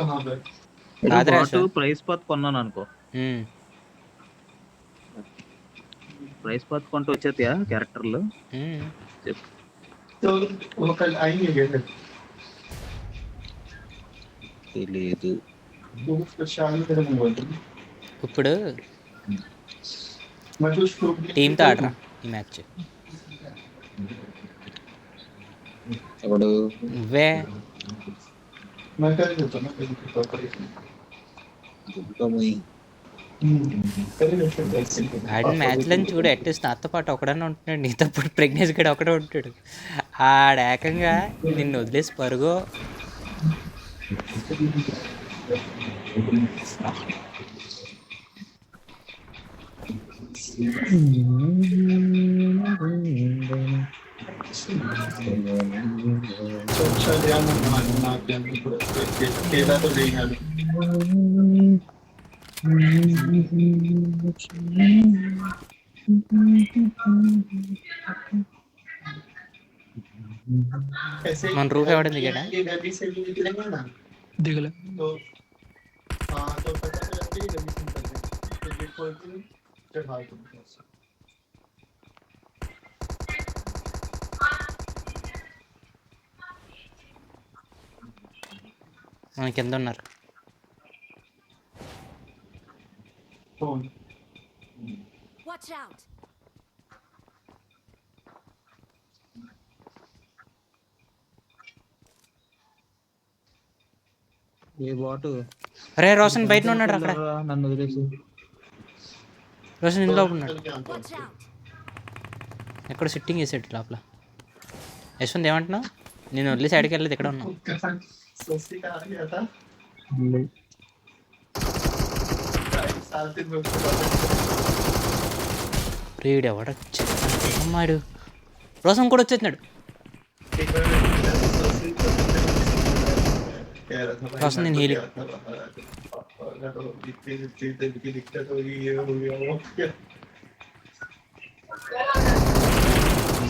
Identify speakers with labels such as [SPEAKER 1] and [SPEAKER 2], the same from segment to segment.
[SPEAKER 1] కాదురా
[SPEAKER 2] bat
[SPEAKER 1] Ashwan.
[SPEAKER 2] Price path కొన్నాను అనుకో. ప్రైస్ పాత్ కొంటే వచ్చేతాయా క్యారెక్టర్లు? చెప్పు. తెలీదు.
[SPEAKER 1] ఇప్పుడు టీంతో ఆడరా ఈ మ్యాచ్.
[SPEAKER 2] ఎవడు?
[SPEAKER 1] నువ్వే. ఆడిన మ్యాచ్లను చూడు, అట్లీస్ట్ నాతో పాటు ఒకడన్నా ఉంటున్నాడు, నీతో పాటు ప్రెగ్నెన్స్ గడ ఒకడే ఉంటాడు. ఆడేకంగా నిన్ను వదిలేసి పరుగో. మన రూఫ్ ఎవడం దిగాడా?
[SPEAKER 3] దిగలే.
[SPEAKER 1] మన కింద ఉన్నారు.
[SPEAKER 4] Watch out!
[SPEAKER 2] ఏ బాట్?
[SPEAKER 1] అరే రోషన్ బయట ఉన్నాడు అక్కడ.
[SPEAKER 2] నన్ను వదిలేసి.
[SPEAKER 1] రోషన్ ఇంట్లో ఉన్నాడు.
[SPEAKER 4] Watch out!
[SPEAKER 1] ఎక్కడ సిట్టింగ్ వేసాడు లోపల. యశ్వంత్ ఏమంటున్నావు? నేను వదిలేసి సైడ్కి వెళ్ళలేదు, ఎక్కడ ఉన్నావు? రీడ్ ఎవడ అమ్మాడు. రోసం కూడా వచ్చేస్తున్నాడు. రోషన్ నేను హీలింగ్.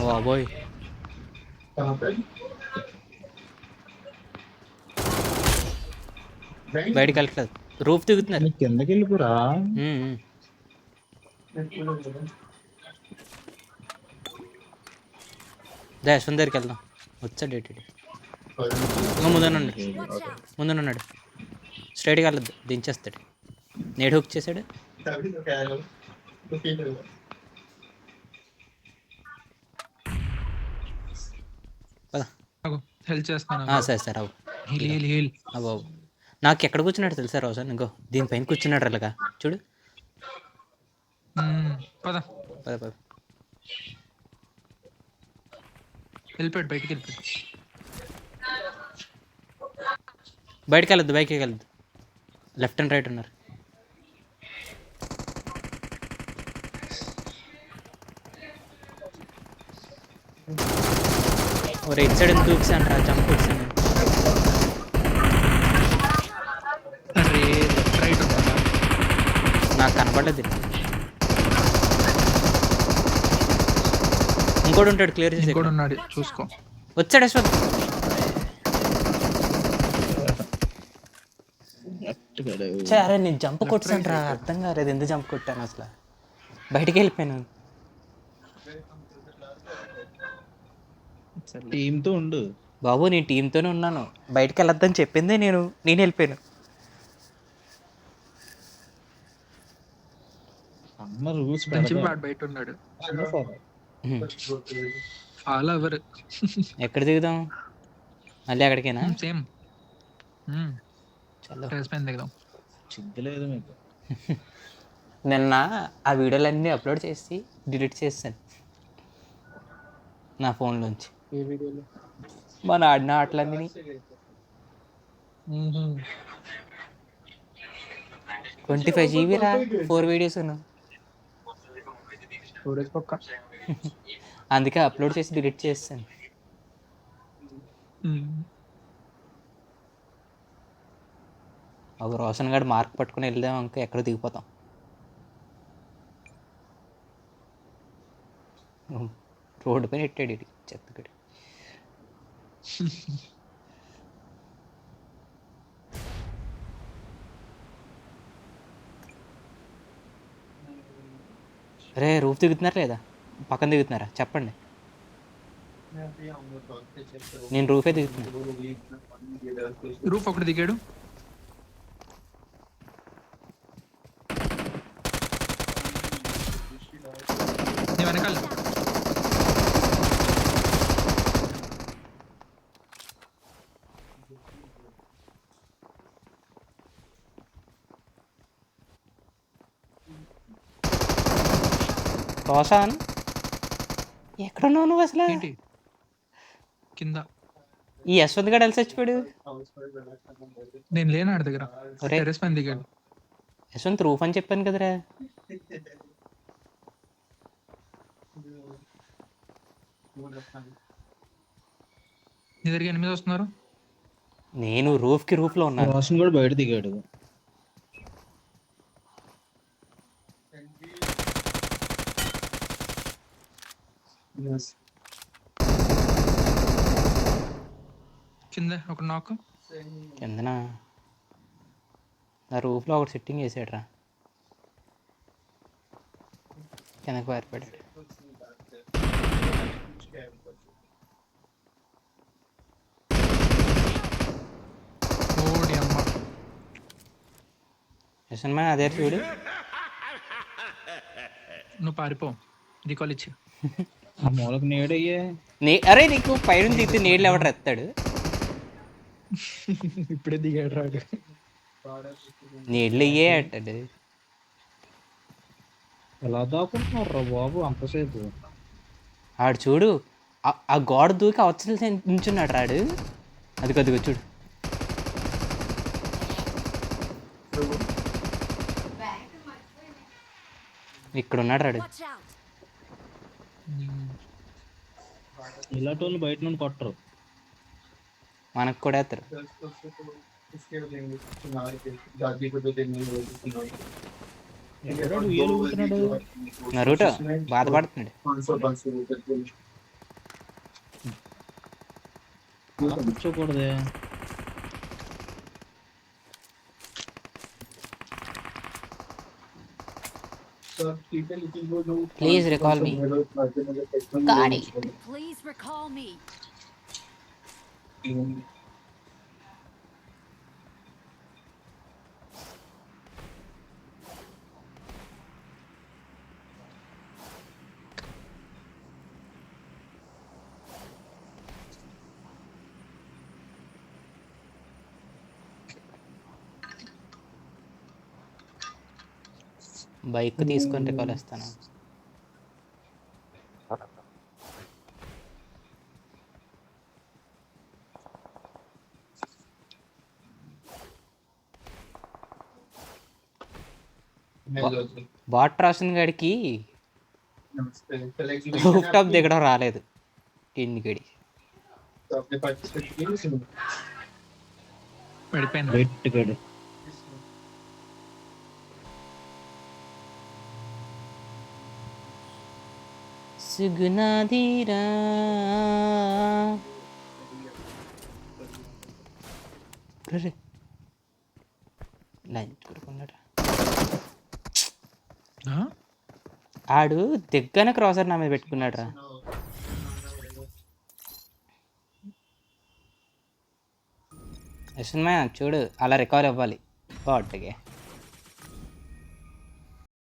[SPEAKER 1] బాబోయ్, బయటికి వెళ్ళట్లేదు. రూఫ్ దిగుతున్నారు.
[SPEAKER 2] కిందకి వెళ్ళిపోరా.
[SPEAKER 1] యశ్వంత్ దగ్గరికి వెళ్దాం. వచ్చాడు డేట్ ముందున్నాడు. ముందున్నాడు. స్ట్రైట్గా వెళ్ళద్దు, దించేస్తాడు. నేడు హుక్ చేశాడు.
[SPEAKER 3] హెల్ప్ చేస్తాను.
[SPEAKER 1] సరే సరే అవు
[SPEAKER 3] హీల్.
[SPEAKER 1] బాబు నాకు ఎక్కడ కూర్చున్నాడు తెలుసా రోషన్? ఇంకో దీనిపైన కూర్చున్నాడు అలాగా చూడు.
[SPEAKER 3] పద
[SPEAKER 1] పద పద.
[SPEAKER 3] వెళ్ళిపోయాడు, బయటికి వెళ్ళిపోయాడు.
[SPEAKER 1] బయటికి వెళ్ళొద్దు, బయటికి వెళ్ళొద్దు. లెఫ్ట్ అండ్ రైట్ ఉన్నారు. రైట్ సైడ్ ఎందుకు చూపిస్తాను రా, జంప్ కొట్టాను.
[SPEAKER 3] అరే రైట్ ఉంటాడా?
[SPEAKER 1] నాకు కనపడలేదు. ఇంకోటి ఉంటాడు, క్లియర్ చేసి.
[SPEAKER 3] ఇంకోటి ఉన్నాడు, చూసుకో.
[SPEAKER 1] వచ్చాడు యశ్వంత్. అరే నేను జంప్ కొట్టాను రా, అర్థం కాలేదు ఎందుకు జంప్ కొట్టాను అసలు. బయటికి వెళ్ళిపోయాను.
[SPEAKER 2] టీంతో ఉండు
[SPEAKER 1] బాబు, నేను టీంతోనే ఉన్నాను. బయటికి వెళ్ళొద్దని చెప్పింది నేను వెళ్ళిపోయాను.
[SPEAKER 3] బయట ఉన్నాడు. ఫాలో ఎవరు?
[SPEAKER 1] ఎక్కడ దిగుదాం? మళ్ళీ అక్కడికేనా?
[SPEAKER 3] సేమ్
[SPEAKER 1] చలో
[SPEAKER 3] దిగుదాం.
[SPEAKER 2] సిగ్గులేదు మీకు.
[SPEAKER 1] నిన్న ఆ వీడియోలన్నీ అప్లోడ్ చేసి డిలీట్ చేశాను నా ఫోన్లోంచి. మన ఆడిన ఆటలన్నీ 25 GB రా, 4 వీడియోస్. అందుకే అప్లోడ్ చేసి డిలీట్ చేస్తాను. ఒక రోషన్ గారు మార్క్ పట్టుకుని వెళ్దాం, ఇంకా ఎక్కడ దిగిపోతాం. రోడ్డు పైన ఎట్టాడు ఇది చెత్తగడి. అరే రూఫ్ దిగుతున్నారు లేదా పక్కన దిగుతున్నారా చెప్పండి. నేను రూఫే దిగుతున్నా.
[SPEAKER 3] రూఫ్ ఒకటి దిగాడు. నీ వెనకాల
[SPEAKER 1] రోషన్ ఎక్కడున్నావు నువ్వు అసలు?
[SPEAKER 3] ఏంటి కింద?
[SPEAKER 1] ఈ యశ్వంత్ గడు వెళ్ళి చచ్చిపోయాడు.
[SPEAKER 3] నేను లేను ఆడి దగ్గర.
[SPEAKER 1] ఒరే.
[SPEAKER 3] టెర్రస్ పైన దిగాడు.
[SPEAKER 1] యశ్వంత్ రూఫ్ అని చెప్పాను కదరా.
[SPEAKER 3] నీ దగ్గర 8 వస్తున్నారు.
[SPEAKER 1] నేను రూఫ్లో ఉన్నాను.
[SPEAKER 2] రోషన్ కూడా బయట దిగాడు.
[SPEAKER 3] కింద ఒక నాక్.
[SPEAKER 1] కిందన నా రూఫ్లో ఒకటి సెట్టింగ్ చేసాడు రా, కిందకి పారిపడ్డాడు.
[SPEAKER 3] ఓడి అమ్మ.
[SPEAKER 1] యశ్వంత్ మా అదే చూడు.
[SPEAKER 3] నువ్వు పారిపో. రీకాల్ ఇచ్చి.
[SPEAKER 2] ఆ మూలకు నేడయ్యే.
[SPEAKER 1] అరే నీకు పైన దిగితే నీళ్ళు ఎవడు ఎత్తాడు?
[SPEAKER 2] ఇప్పుడే దిగాడు రాడు.
[SPEAKER 1] నీళ్ళు ఇయ్యే అంటాడు.
[SPEAKER 2] ఎలా దాక్కుంటున్నారు రా బాబు అంతసేపు?
[SPEAKER 1] ఆడు చూడు ఆ గోడ దూకి అవతల నించున్నాడు రాడు. అది కొద్దిగా చూడు. ఇక్కడ ఉన్నాడు రాడు.
[SPEAKER 4] Watch out.
[SPEAKER 2] ఇలాంటి వాళ్ళు బయట నుండి కొట్టరు.
[SPEAKER 1] మనకు కూడా ఎత్తారు.
[SPEAKER 2] ఎవరాడు ఉయ్యాలు ఊగుతున్నాడు?
[SPEAKER 1] నరుటో బాధపడుతున్నాడు.
[SPEAKER 2] అలా కూర్చోకూడదే.
[SPEAKER 1] ప్లీజ్ రికాల్ మీ. గాడి
[SPEAKER 4] Please recall me.
[SPEAKER 1] బైక్ తీసుకొని రికాల్ వస్తాను. బాట్ రాసిన గడికి రూఫ్ టాప్ దిగడం రాలేదు. టిన్ని గడి
[SPEAKER 3] పడిపోయాను.
[SPEAKER 2] గట్టిగాడు.
[SPEAKER 1] సుగుణాదీరా లంచ్ కొడుకున్నాడు. ఆడు దిగ్గన క్రాసర్ నా మీద పెట్టుకున్నాడు రా. యశ్వంత్ చూడు అలా రికవర్ అవ్వాలి బాట్కి.